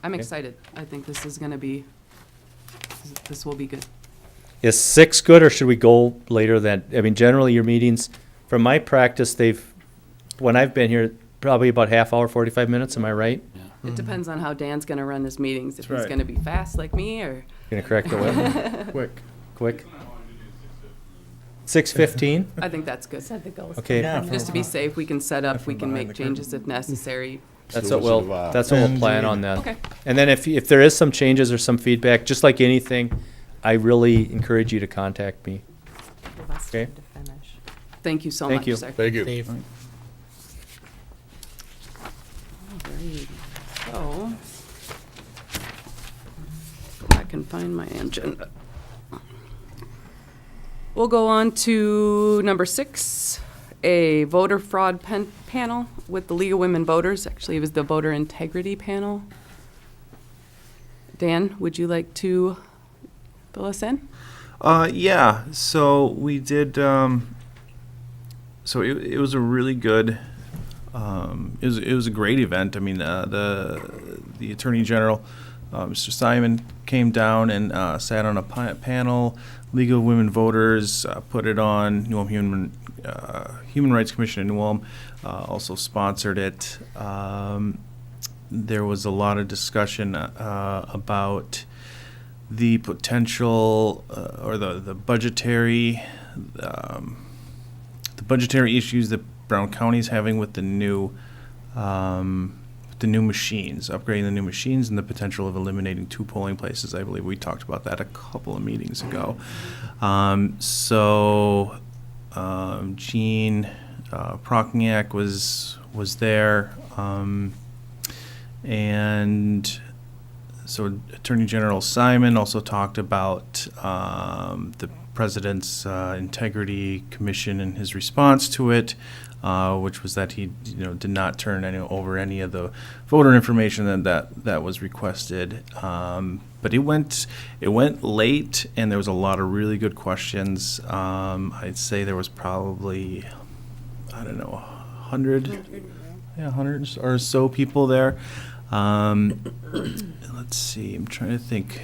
I'm excited. I think this is gonna be, this will be good. Is 6 good, or should we go later than, generally your meetings, from my practice, when I've been here, probably about half hour, 45 minutes, am I right? It depends on how Dan's gonna run his meetings, if That's he's right. gonna be fast like me, or. Gonna correct the whip, Quick. quick? 6:15? I think that's good. Set the goals. Okay, Just to be safe, we can set up, we can behind make the curtain. changes if necessary. that's So what we'll, is it, that's what we'll plan on then. Okay. And then if there is some changes or some feedback, just like anything, I really encourage you to contact me. Give us Okay. time to finish. Thank you so Thank much, you. sir. Thank you. Dave, Alrighty. So, go back and find my agenda. We'll go on to number 6, a voter fraud panel with the League of Women Voters. Actually, it was the voter integrity panel. Dan, would you like to fill us in? Yeah, so we did, so it was a really good, it was a great event. I mean, the Attorney General, Mr. Simon, came down and sat on a panel. League of Women Voters put it on. New Ulm Human Rights Commission in New Ulm also sponsored it. There was a lot of discussion about the potential or the budgetary issues that Brown County is having with the new machines, upgrading the new machines, and the potential of eliminating 2 polling places. I believe we talked about that a couple of meetings ago. Gene Prokniak was there, and so Attorney General Simon also talked about the President's Integrity Commission and his response to it, which was that he did not turn over any of the voter information that was requested. But it went late, and there was a lot of really good questions. I'd say there was probably, I don't know, 100 or so people there. Let's see, I'm trying to think.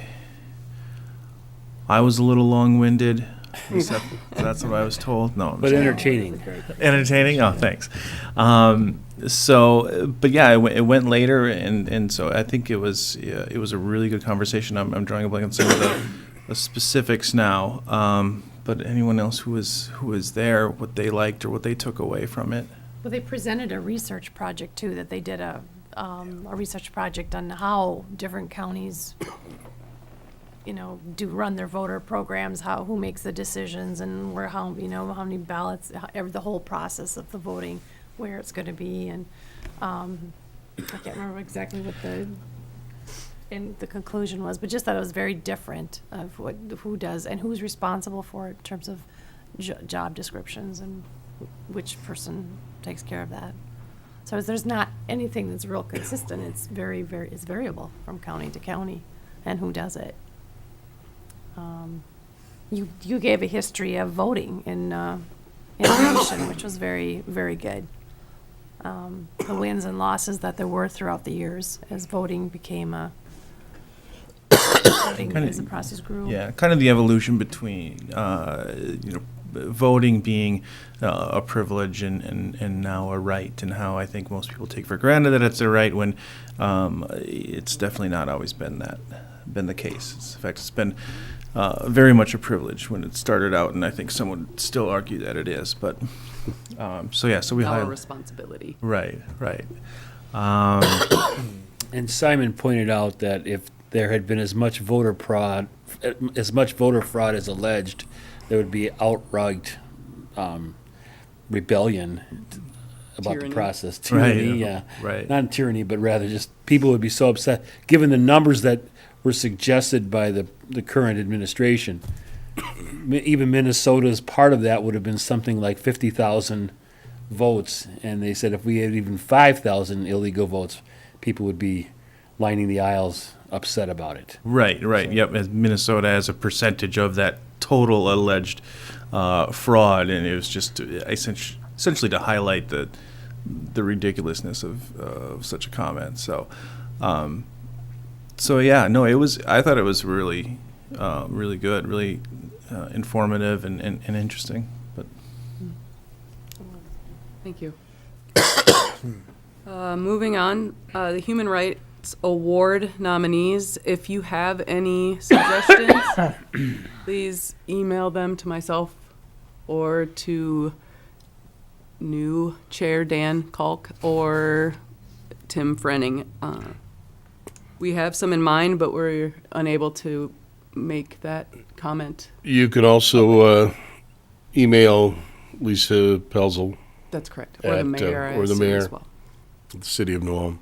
I was a little long-winded. At least that's what I was told. No, I'm But just- entertaining. entertaining. Oh, thanks. But yeah, it went later, and so I think it was a really good conversation. I'm drawing a blank on some of the specifics now. But anyone else who was there, what they liked or what they took away from it? Well, they presented a research project too, that they did a research project on how different counties, do run their voter programs, who makes the decisions, and how many ballots, the whole process of the voting, where it's gonna be, and, I can't remember exactly what the conclusion was, but just that it was very different of who does, and who's responsible for it in terms of job descriptions, and which person takes care of that. So there's not anything that's real consistent. It's it's variable from county to county, and who does it. You gave a history of voting in our nation, which was very, very good. The wins and losses that there were throughout the years as voting became as the process grew. Yeah, kind of the evolution between voting being a privilege and now a right, and how I think most people take for granted that it's a right when it's definitely not always been the case. In fact, it's been very much a privilege when it started out, and I think some would still argue that it is. But so we Our highlight. responsibility. Right. And Simon pointed out that if there had been as much voter fraud as alleged, there would be outright rebellion about Tyranny. the process. Right, Tyranny, yeah. right. Not tyranny, but rather just people would be so upset, given the numbers that were suggested by the current administration. Even Minnesota's part of that would have been something like 50,000 votes, and they said if we had even 5,000 illegal votes, people would be lining the aisles upset about it. Right. Yep. As Minnesota as a percentage of that total alleged fraud, and it was just essentially to highlight the ridiculousness of such a comment. So, yeah, no, it was. I thought it was really, really good, really informative and interesting. But Thank you. Moving on, the Human Rights Award nominees, if you have any suggestions, please email them to myself or to new Chair Dan Kalk or Tim Frenning. We have some in mind, but we're unable to make that comment. You could also email Lisa Pelzel, That's correct. Or the At, mayor, I or the assume, mayor. as well. the city of New Ulm.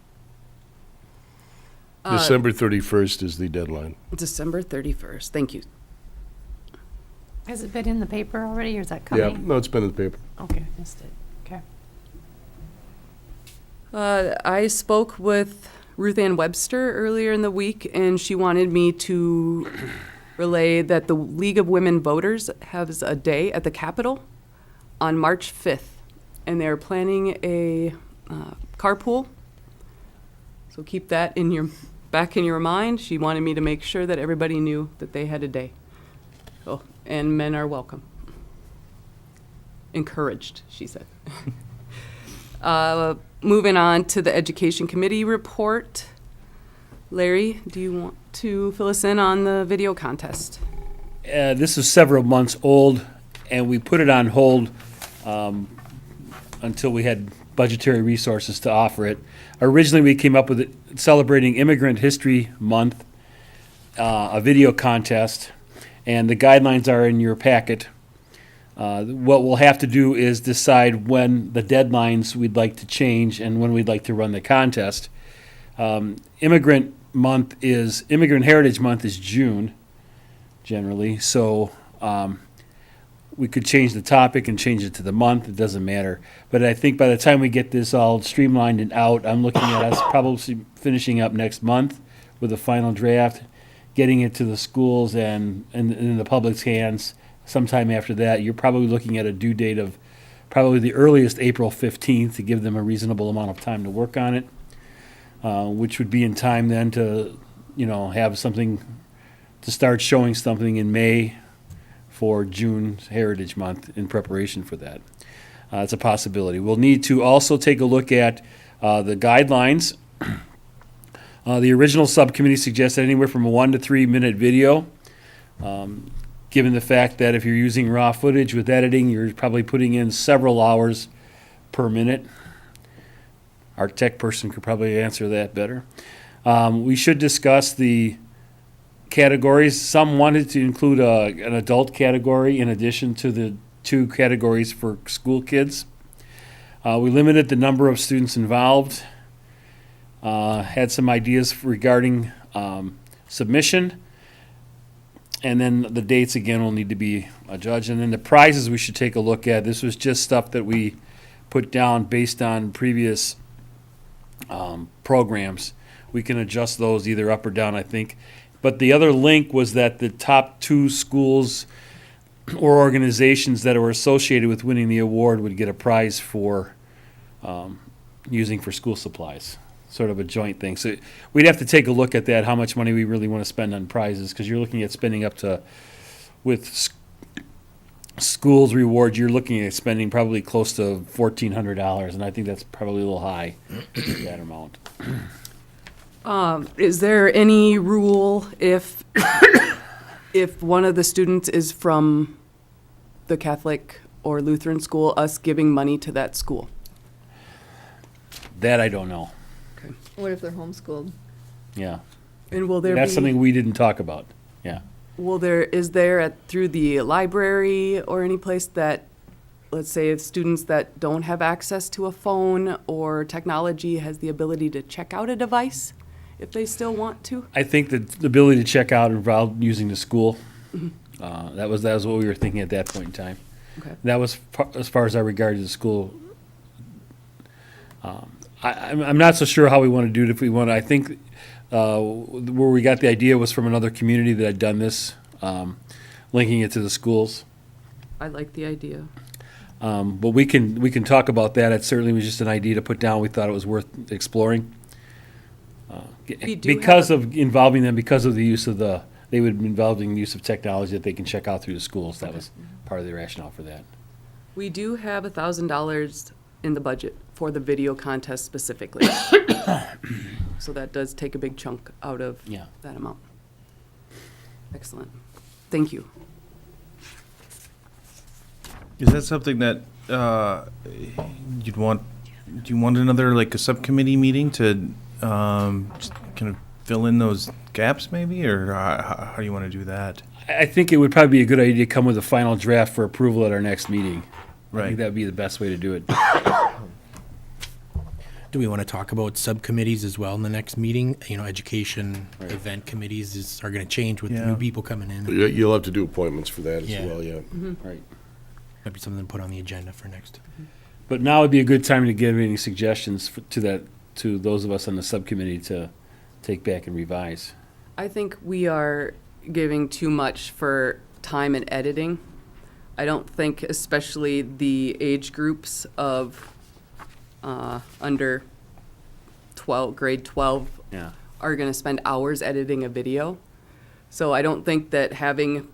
Uh, December 31st is the deadline. December 31st. Thank you. Has it been in the paper already, or is that Yeah, coming? no, it's been in the paper. Okay, missed it. Okay. I spoke with Ruth Ann Webster earlier in the week, and she wanted me to relay that the League of Women Voters has a day at the Capitol on March 5th, and they're planning a carpool. So keep that back in your mind. She wanted me to make sure that everybody knew that they had a day. Oh, and men are welcome. Encouraged, she said. Moving on to the Education Committee report. Larry, do you want to fill us in on the video contest? This is several months old, and we put it on hold until we had budgetary resources to offer it. Originally, we came up with it celebrating Immigrant History Month, a video contest, and the guidelines are in your packet. What we'll have to do is decide when the deadlines we'd like to change and when we'd like to run the contest. Immigrant Heritage Month is June, generally, so we could change the topic and change it to the month. It doesn't matter. But I think by the time we get this all streamlined and out, I'm looking at us probably finishing up next month with a final draft, getting it to the schools and in the public's hands. Sometime after that, you're probably looking at a due date of probably the earliest April 15th to give them a reasonable amount of time to work on it, which would be in time then to, have something to start showing something in May for June's Heritage Month in preparation for that. It's a possibility. We'll need to also take a look at the guidelines. The original subcommittee suggested anywhere from a 1 to 3 minute video. Given the fact that if you're using raw footage with editing, you're probably putting in several hours per minute. Our tech person could probably answer that better. We should discuss the categories. Some wanted to include an adult category in addition to the 2 categories for school kids. We limited the number of students involved. Had some ideas regarding submission. And then the dates, again, will need to be adjudged. And then the prizes we should take a look at. This was just stuff that we put down based on previous programs. We can adjust those either up or down, I think. But the other link was that the top 2 schools or organizations that were associated with winning the award would get a prize for using for school supplies. Sort of a joint thing. So we'd have to take a look at that, how much money we really want to spend on prizes, because you're looking at spending up to, with schools rewards, you're looking at spending probably close to $1,400, and I think that's probably a little high, that amount. Is there any rule if if one of the students is from the Catholic or Lutheran school, us giving money to that school. That I don't know. What if they're homeschooled? Yeah. And will there That's be, something we didn't talk about. Yeah. is there through the library or any place that, let's say, if students that don't have access to a phone or technology has the ability to check out a device if they still want to? I think that the ability to check out involved using the school. That was what we were thinking at that point in time. Okay. That was as far as I regarded the school. I'm not so sure how we want to do it. If we want to, I think where we got the idea was from another community that had done this, linking it to the schools. I like the idea. But we can talk about that. It certainly was just an idea to put down. We thought it was worth exploring. We do Because have of involving them, because of the use of they would be involving the use of technology that they can check out through the schools. That was part of the rationale for that. We do have $1,000 in the budget for the video contest specifically. So that does take a big chunk out of Yeah. that amount. Excellent. Thank you. Is that something that you'd want? Do you want another like a subcommittee meeting to just kind of fill in those gaps, maybe, or how do you want to do that? I think it would probably be a good idea to come with a final draft for approval at our next meeting. I Right. think that'd be the best way to do it. Do we want to talk about subcommittees as well in the next meeting? You know, education, Right. event committees are going to change with the Yeah. new people coming in. You'll have to do appointments for that as Yeah. well, yeah. Right. Might be something to put on the agenda for next. But now would be a good time to give any suggestions to those of us on the subcommittee to take back and revise. I think we are giving too much for time and editing. I don't think especially the age groups of under 12, grade 12 Yeah. are going to spend hours editing a video. So I don't think that having,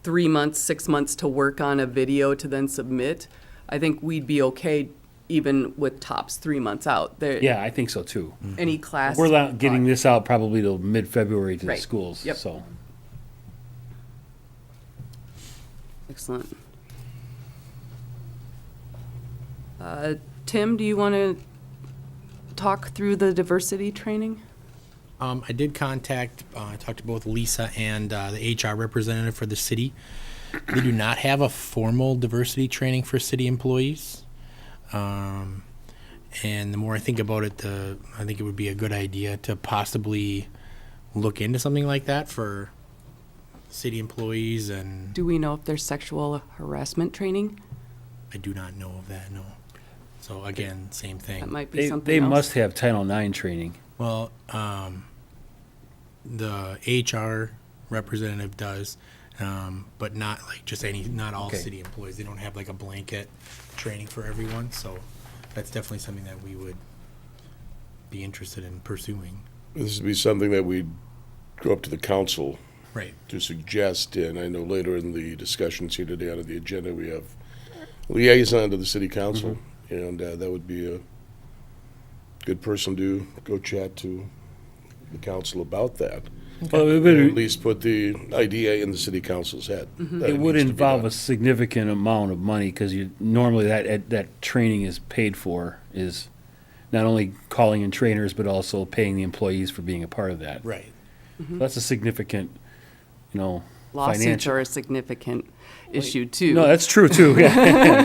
3 months, 6 months to work on a video to then submit, I think we'd be okay even with tops 3 months out. There, Yeah, I think so too. Any class. We're not getting this out probably till mid-February to the Right. schools, Yep. so. Excellent. Tim, do you want to talk through the diversity training? I did contact, I talked to both Lisa and the HR representative for the city. They do not have a formal diversity training for city employees. And the more I think about it, I think it would be a good idea to possibly look into something like that for city employees, and Do we know if there's sexual harassment training? I do not know of that, no. So again, same That thing. might be They something else. must have Title IX training. Well, the HR representative does, but not like just not all Okay. city employees. They don't have like a blanket training for everyone, so that's definitely something that we would be interested in pursuing. This would be something that we'd go up to the council Right. to suggest, and I know later in the discussions here today on the agenda, we have liaison to the city council, and that would be a good person to go chat to the council about that. Well, it Or would, at least put the idea in the city council's head. that it would needs to be involve done. a significant amount of money, because normally that training is paid for, is not only calling in trainers, but also paying the employees for being a part of that. Right. That's a significant, Lawsuits financial. are a significant issue too. No, that's true too, yeah.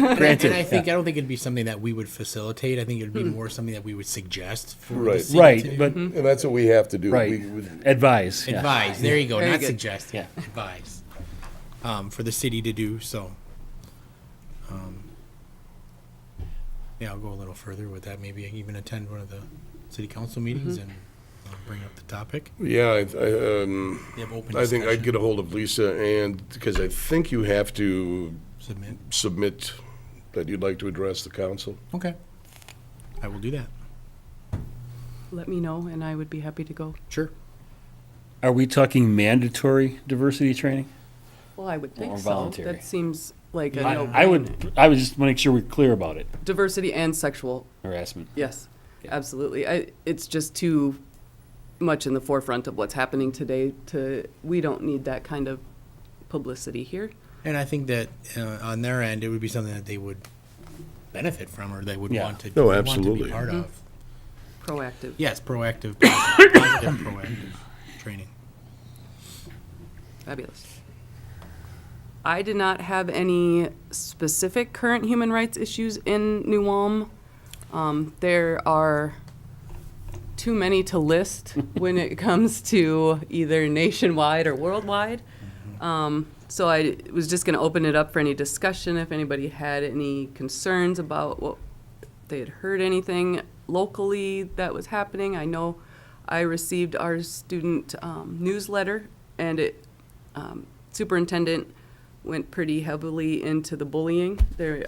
And Granted. I don't think it'd be something that we would facilitate. I think it'd be more something that we would suggest for the Right. city Right, to but, And that's what we have to do. right, We would- advise, yeah. advise. There you go. Very Not good. suggest. Yeah. Advise. For the city to do so. Yeah, I'll go a little further with that. Maybe even attend one of the city council meetings and bring up the topic. Yeah, They have open I think I'd discussion. get a hold of Lisa, and, because I think you have to Submit. submit that you'd like to address the council. Okay. I will do that. Let me know and I would be happy to go. Sure. Are we talking mandatory diversity training? Well, I would think Or so. voluntary. That seems like a I would just make sure we're clear about it, diversity and sexual. harassment. Yes, Yeah. absolutely. It's just too much in the forefront of what's happening today. We don't need that kind of publicity here. And I think that on their end, it would be something that they would benefit from, or they would Yeah. want to, No, want to absolutely. be part of. Proactive. Yes, proactive, positive proactive training. Fabulous. I did not have any specific current human rights issues in New Ulm. There are too many to list when it comes to either nationwide or worldwide. So I was just going to open it up for any discussion if anybody had any concerns about what they had heard anything locally that was happening. I know I received our student newsletter, and it superintendent went pretty heavily into the bullying.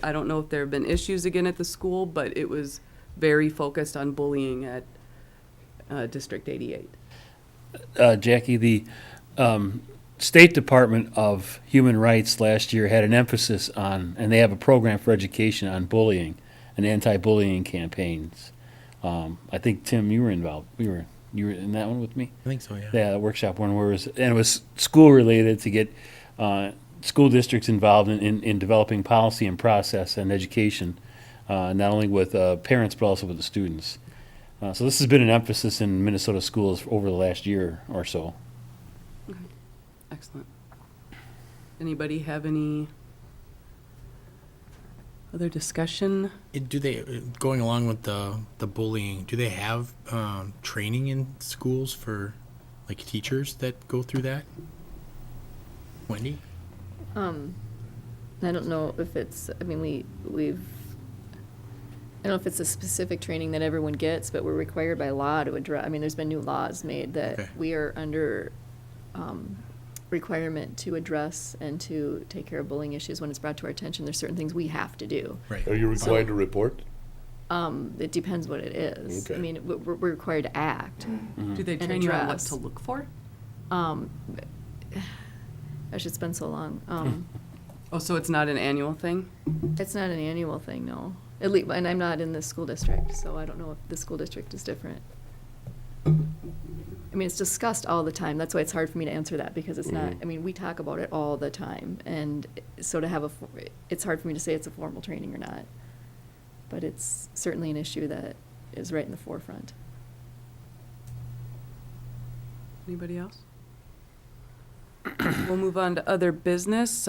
I don't know if there have been issues again at the school, but it was very focused on bullying at District 88. Jackie, the State Department of Human Rights last year had an emphasis on, and they have a program for education on bullying and anti-bullying campaigns. I think, Tim, you were involved. You were in that one with me? I think so, yeah. Yeah, the workshop one where it was school related to get school districts involved in developing policy and process and education, not only with parents but also with the students. So this has been an emphasis in Minnesota schools over the last year or so. Excellent. Anybody have any other discussion? Do they, going along with the bullying, do they have training in schools for like teachers that go through that? Wendy? I don't know if it's, I mean, we've, I don't know if it's a specific training that everyone gets, but we're required by law to address, I mean, there's been new laws made that Okay. we are under requirement to address and to take care of bullying issues when it's brought to our attention. There's certain things we have to do. Right. Are you required to report? It depends what it is. I Okay. mean, we're required to act. Do they And train you on what address. to look for? Gosh, it's been so long. Oh, so it's not an annual thing? It's not an annual thing, no. At least, and I'm not in the school district, so I don't know if the school district is different. I mean, it's discussed all the time. That's why it's hard for me to answer that, because it's not, I mean, we talk about it all the time. And so to have it's hard for me to say it's a formal training or not. But it's certainly an issue that is right in the forefront. Anybody else? We'll move on to other business.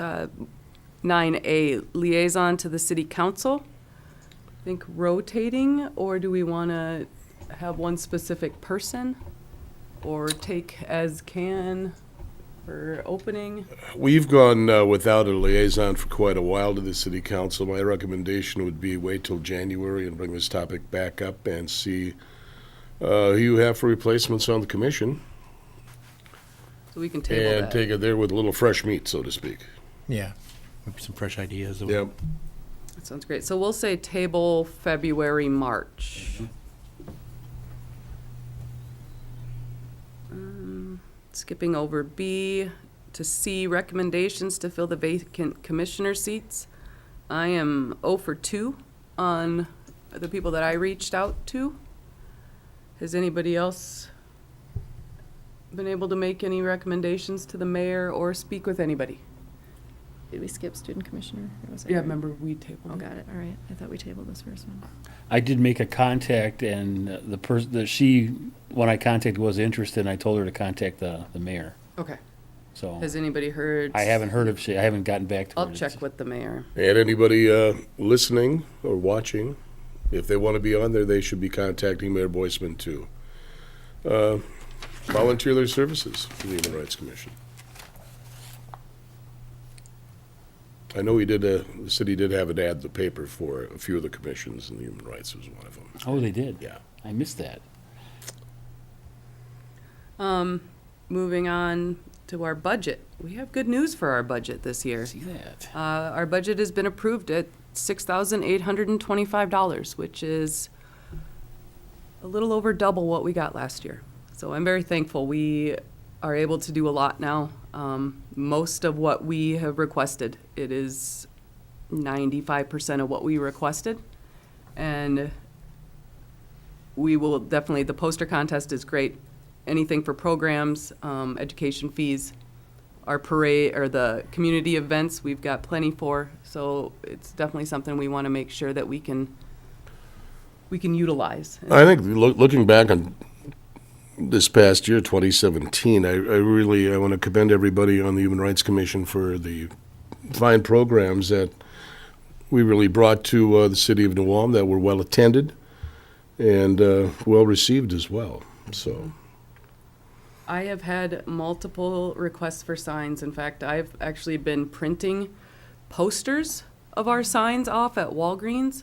9A, liaison to the city council. I think rotating, or do we want to have one specific person? Or take as can for opening? We've gone without a liaison for quite a while to the city council. My recommendation would be wait till January and bring this topic back up and see who you have for replacements on the commission. So we can table And that. take it there with a little fresh meat, so to speak. Yeah. Maybe some fresh ideas. Yep. That sounds great. So we'll say table February, March. Skipping over B to C, recommendations to fill the vacant commissioner seats. I am 0 for 2 on the people that I reached out to. Has anybody else been able to make any recommendations to the mayor or speak with anybody? Did we skip student commissioner? Or was I Yeah, here? remember we tabled Oh, it. got it. All right. I thought we tabled this first one. I did make a contact, and the person that when I contacted, was interested, and I told her to contact the mayor. Okay. So Has anybody heard? I haven't heard of I haven't gotten back to her. I'll check with the mayor. And anybody listening or watching, if they want to be on there, they should be contacting Mayor Boisman too. Volunteer their services to the Human Rights Commission. I know the city did have an ad in the paper for a few of the commissions, and the Human Rights was one of them. Oh, they did? Yeah. I missed that. Moving on to our budget. We have good news for our budget this year. See that? Our budget has been approved at $6,825, which is a little over double what we got last year. So I'm very thankful. We are able to do a lot now. Most of what we have requested, it is 95% of what we requested. And we will definitely, the poster contest is great. anything for programs, education fees, our parade, or the community events, we've got plenty for. So it's definitely something we want to make sure that we can utilize. I think looking back on this past year, 2017, I want to commend everybody on the Human Rights Commission for the fine programs that we really brought to the city of New Ulm that were well attended and well received as well. So I have had multiple requests for signs. In fact, I've actually been printing posters of our signs off at Walgreens,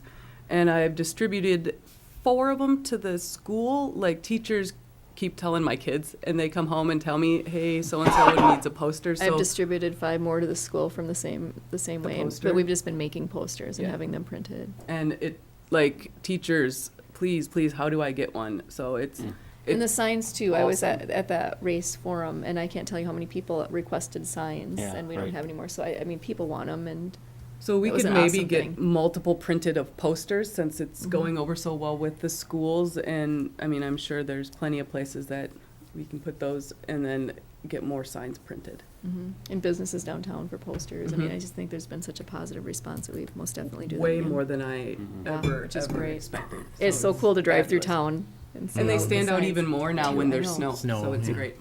and I've distributed 4 of them to the school. Like, teachers keep telling my kids, and they come home and tell me, hey, so-and-so needs a poster. I've So distributed 5 more to the school from the same way, poster? but we've just been making posters and Yeah. having them printed. and it, like, teachers, please, how do I get one? So it's And the signs too, I was awesome. at that race forum, and I can't tell you how many people requested signs, Yeah, and we right. don't have any more, so I mean, people want them, and So we That was could an maybe awesome get thing. multiple printed of posters since it's Mhm. going over so well with the schools. And I mean, I'm sure there's plenty of places that we can put those and then get more signs printed. in businesses downtown for posters. I mean, Mhm. I just think there's been such a positive response that we most definitely do that Way again. more than I ever, which is ever great. expected. It's so cool to drive through fabulous. town and see And they all the stand out signs. even more now when I there's know. snow, Snow, so it's yeah. great.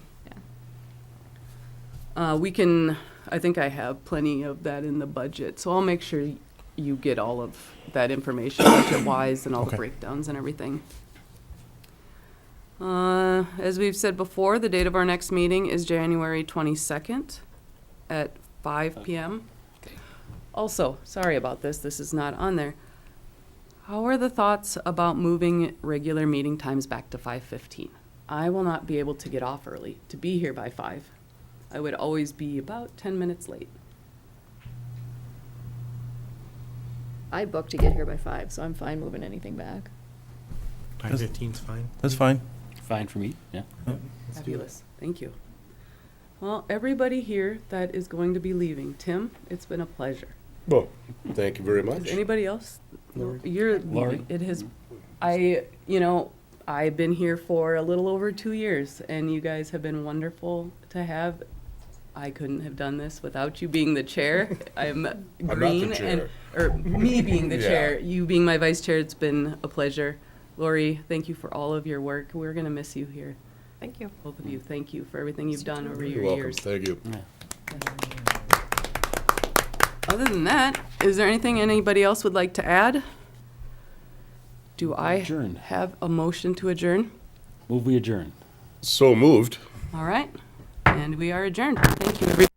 Yeah. We can, I think I have plenty of that in the budget, so I'll make sure you get all of that information, budget-wise, and all the Okay. breakdowns and everything. As we've said before, the date of our next meeting is January 22nd at 5 PM. Also, sorry about this, this is not on there. How are the thoughts about moving regular meeting times back to 5:15? I will not be able to get off early to be here by 5. I would always be about 10 minutes late. I booked to get here by 5, so I'm fine moving anything back. 5:15's fine. That's fine. Fine for me, yeah. Fabulous, thank you. Well, everybody here that is going to be leaving, Tim, it's been a pleasure. well, thank you very Is much. anybody else? You're Lori? leaving. It has, I've been here for a little over 2 years, and you guys have been wonderful to have. I couldn't have done this without you being the chair. I'm the green and, chair. or me being the Yeah. chair, you being my vice chair, it's been a pleasure. Lori, thank you for all of your work. We're gonna miss you here. Thank you. Both of you, thank you for everything you've done over You're your welcome. years. Thank you. Other than that, is there anything anybody else would like to add? Do I Adjourn. have a motion to adjourn? Move we adjourn. So moved. All right, and we are adjourned. Thank you, everybody.